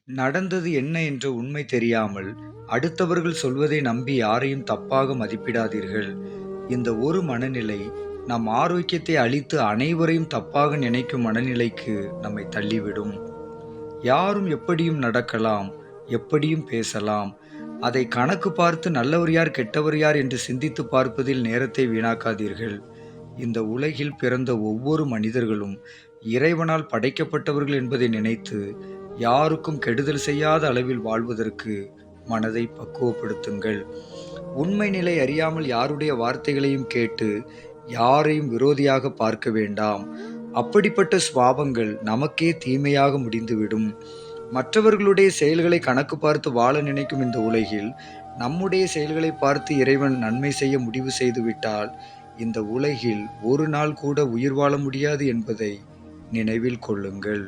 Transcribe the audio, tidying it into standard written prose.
நடந்தது என்ன என்ற உண்மை தெரியாமல், அடுத்தவர்கள் சொல்வதை நம்பி யாரையும் தப்பாக மதிப்பிடாதீர்கள். இந்த ஒரு மனநிலை நம் ஆரோக்கியத்தை அழித்து அனைவரையும் தப்பாக நினைக்கும் மனநிலைக்கு நம்மை தள்ளிவிடும். யாரும் எப்படியும் நடக்கலாம், எப்படியும் பேசலாம். அதை கணக்கு பார்த்து நல்லவர் யார், கெட்டவர் யார் என்று சிந்தித்து பார்ப்பதில் நேரத்தை வீணாக்காதீர்கள். இந்த உலகில் பிறந்த ஒவ்வொரு மனிதர்களும் இறைவனால் படைக்கப்பட்டவர்கள் என்பதை நினைத்து, யாருக்கும் கெடுதல் செய்யாத அளவில் வாழ்வதற்கு மனதை பக்குவப்படுத்துங்கள். உண்மை நிலை அறியாமல் யாருடைய வார்த்தைகளையும் கேட்டு யாரையும் விரோதியாக பார்க்க வேண்டாம். அப்படிப்பட்ட சுபாவங்கள் நமக்கே தீமையாக முடிந்துவிடும். மற்றவர்களுடைய செயல்களை கணக்கு பார்த்து வாழ நினைக்கும் இந்த உலகில் நம்முடைய செயல்களை பார்த்து இறைவன் நன்மை செய்ய முடிவு செய்துவிட்டால் இந்த உலகில் ஒரு நாள் கூட உயிர் வாழ முடியாது என்பதை நினைவில் கொள்ளுங்கள்.